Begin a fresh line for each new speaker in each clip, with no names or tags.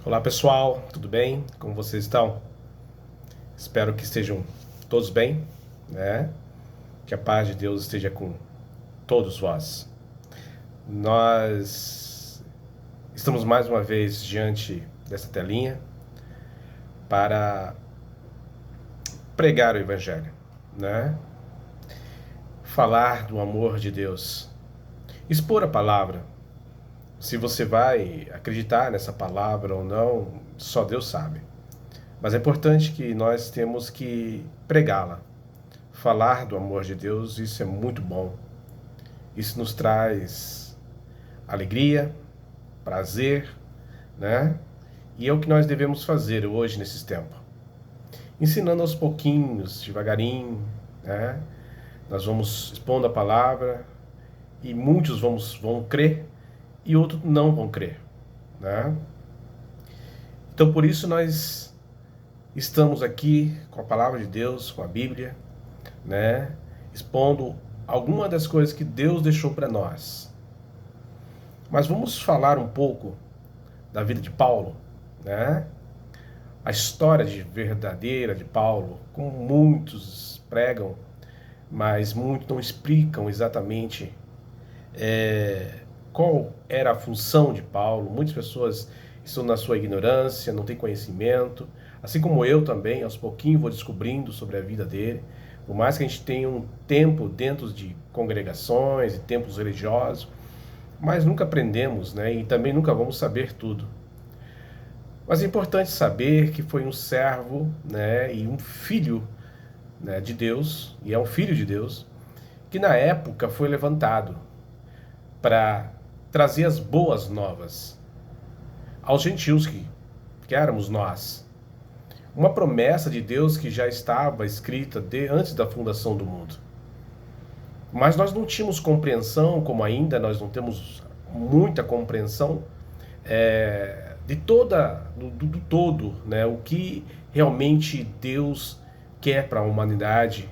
Olá pessoal, tudo bem? Como vocês estão? Espero que estejam todos bem, né? Que a paz de Deus esteja com todos vós. Nós estamos mais uma vez diante dessa telinha para pregar o Evangelho, né? Falar do amor de Deus, expor a palavra. Se você vai acreditar nessa palavra ou não, só Deus sabe. Mas é importante que nós temos que pregá-la. Falar do amor de Deus, isso é muito bom. Isso nos traz alegria, prazer, né? E é o que nós devemos fazer hoje nesses tempos. Ensinando aos pouquinhos, devagarinho, né? Nós vamos expondo a palavra e muitos vão crer e outros não vão crer, né? Então por isso nós estamos aqui com a palavra de Deus, com a Bíblia, né? Expondo alguma das coisas que Deus deixou para nós. Mas vamos falar um pouco da vida de Paulo, né? A história verdadeira de Paulo, como muitos pregam, mas muitos não explicam exatamente qual era a função de Paulo. Muitas pessoas estão na sua ignorância, não têm conhecimento, assim como eu também, aos pouquinhos vou descobrindo sobre a vida dele. Por mais que a gente tenha um tempo dentro de congregações e templos religiosos, mas nunca aprendemos, né? E também nunca vamos saber tudo. Mas é importante saber que foi um servo, né, e um filho, né, de Deus, e é um filho de Deus, que na época foi levantado para trazer as boas novas aos gentios que éramos nós. Uma promessa de Deus que já estava escrita antes da fundação do mundo. Mas nós não tínhamos compreensão, como ainda nós não temos muita compreensão de do todo, né? O que realmente Deus quer para a humanidade.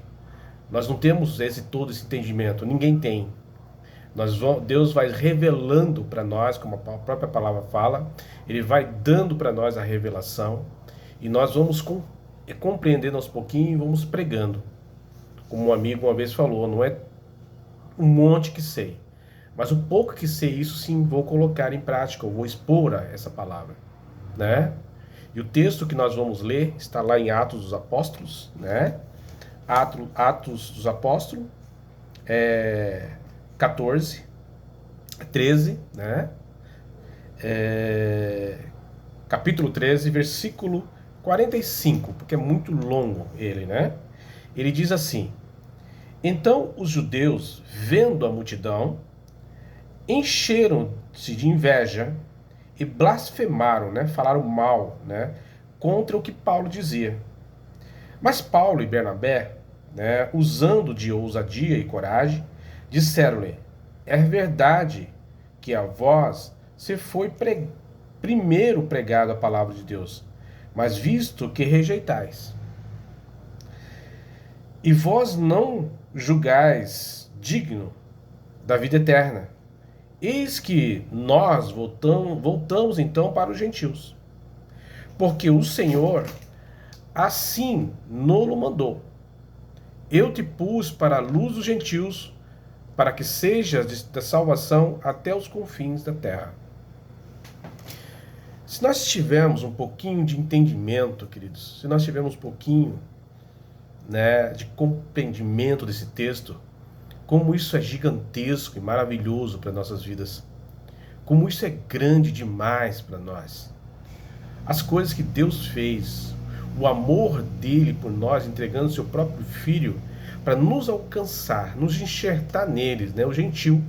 Nós não temos todo esse entendimento, ninguém tem. Deus vai revelando para nós, como a própria palavra fala, Ele vai dando para nós a revelação e nós vamos compreendendo aos pouquinhos e vamos pregando. Como um amigo uma vez falou, não é um monte que sei, mas o pouco que sei, isso sim vou colocar em prática, eu vou expor essa palavra, né? E o texto que nós vamos ler está lá em Atos dos Apóstolos, né? Atos dos Apóstolos, 14, 13, né? Capítulo 13, versículo 45, porque é muito longo ele, né? Ele diz assim: Então os judeus, vendo a multidão, encheram-se de inveja e blasfemaram, né? Falaram mal, né? Contra o que Paulo dizia. Mas Paulo e Bernabé, né, usando de ousadia e coragem, disseram-lhe: É verdade que a vós se foi primeiro pregado a palavra de Deus, mas visto que rejeitais, e vós não julgais digno da vida eterna, eis que nós voltamos então para os gentios, porque o Senhor assim nolo mandou. Eu te pus para a luz dos gentios, para que sejas da salvação até os confins da terra. Se nós tivermos um pouquinho de entendimento, queridos, se nós tivermos um pouquinho, né, de compreendimento desse texto, como isso é gigantesco e maravilhoso para nossas vidas, como isso é grande demais para nós. As coisas que Deus fez, o amor dele por nós, entregando seu próprio filho para nos alcançar, nos enxertar neles, né, o gentil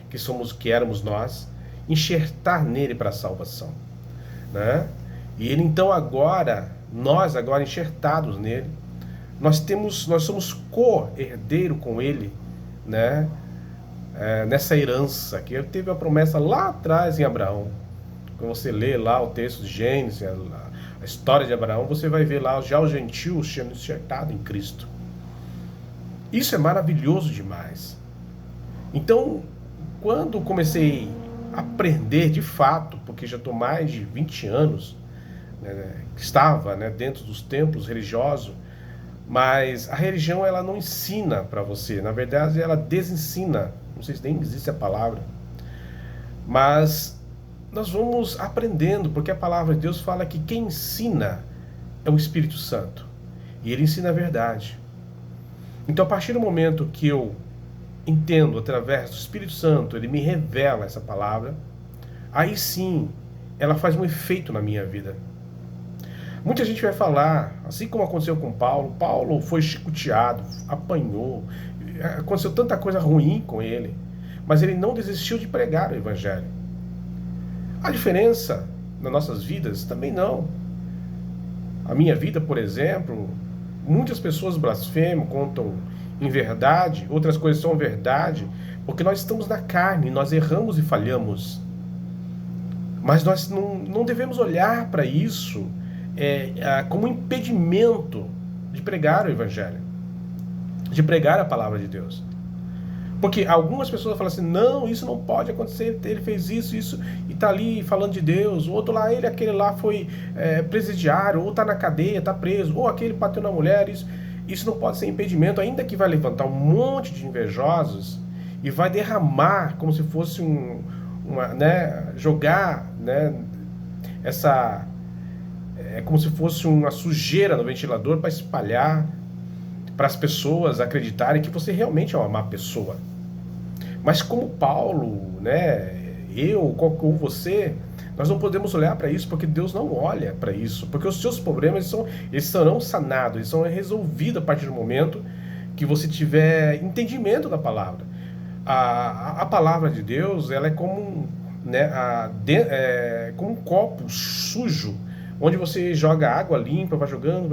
que éramos nós, enxertar nele para a salvação, né? E ele então nós agora enxertados nele, nós somos co-herdeiro com ele, né? Nessa herança que ele teve a promessa lá atrás em Abraão. Quando você lê lá o texto de Gênesis, a história de Abraão, você vai ver lá já os gentios sendo enxertados em Cristo. Isso é maravilhoso demais. Então, quando comecei a aprender de fato, porque já estou mais de 20 anos que estava, né, dentro dos templos religiosos, mas a religião ela não ensina para você, na verdade ela desensina, não sei se nem existe a palavra, mas nós vamos aprendendo, porque a palavra de Deus fala que quem ensina é o Espírito Santo, e ele ensina a verdade. Então, a partir do momento que eu entendo através do Espírito Santo, ele me revela essa palavra, aí sim, ela faz um efeito na minha vida. Muita gente vai falar, assim como aconteceu com Paulo, Paulo foi chicoteado, apanhou, aconteceu tanta coisa ruim com ele, mas ele não desistiu de pregar o Evangelho. A diferença nas nossas vidas também não. A minha vida, por exemplo, muitas pessoas blasfemam, contam em verdade, outras coisas são verdade, porque nós estamos na carne, nós erramos e falhamos. Mas nós não devemos olhar para isso como um impedimento de pregar o Evangelho, de pregar a palavra de Deus. Porque algumas pessoas falam assim, não, isso não pode acontecer, ele fez isso, e está ali falando de Deus. O outro lá, aquele lá foi presidiário, ou está na cadeia, está preso, ou aquele bateu na mulher, isso não pode ser impedimento, ainda que vai levantar um monte de invejosos e vai derramar como se fosse jogar, né, como se fosse uma sujeira no ventilador para espalhar, para as pessoas acreditarem que você realmente é uma má pessoa. Mas como Paulo, né, ou você, nós não podemos olhar para isso, porque Deus não olha para isso, porque os seus problemas eles serão sanados, eles serão resolvidos a partir do momento que você tiver entendimento da palavra. A palavra de Deus, ela é como, como um copo sujo, onde você joga água limpa, vai jogando,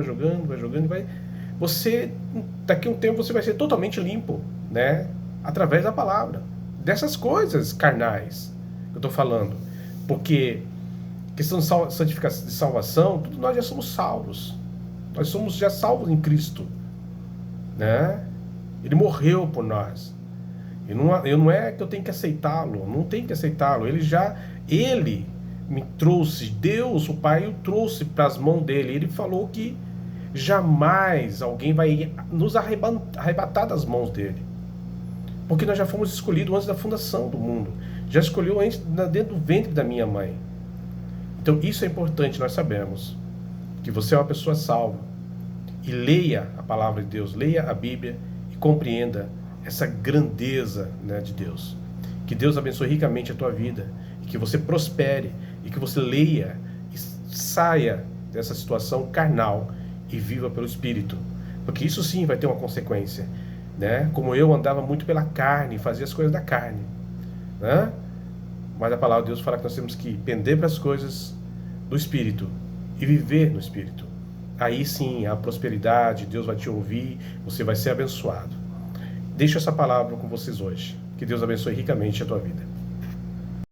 daqui a um tempo você vai ser totalmente limpo, né? Através da palavra. Dessas coisas carnais que eu estou falando. Porque questão de santificação, de salvação, tudo nós já somos salvos. Nós somos já salvos em Cristo, né? Ele morreu por nós. E não é que eu tenho que aceitá-lo, não tenho que aceitá-lo. Ele me trouxe, Deus, o Pai, o trouxe para as mãos dele. Ele falou que jamais alguém vai nos arrebatar das mãos dele. Porque nós já fomos escolhidos antes da fundação do mundo. Já escolheu antes dentro do ventre da minha mãe. Então isso é importante, nós sabemos que você é uma pessoa salva. E leia a palavra de Deus, leia a Bíblia e compreenda essa grandeza, né, de Deus. Que Deus abençoe ricamente a tua vida, e que você prospere, e que você leia e saia dessa situação carnal e viva pelo Espírito. Porque isso sim vai ter uma consequência, né? Como eu andava muito pela carne, fazia as coisas da carne, né? Mas a palavra de Deus fala que nós temos que pender para as coisas do Espírito e viver no Espírito. Aí sim a prosperidade, Deus vai te ouvir, você vai ser abençoado. Deixo essa palavra com vocês hoje. Que Deus abençoe ricamente a tua vida.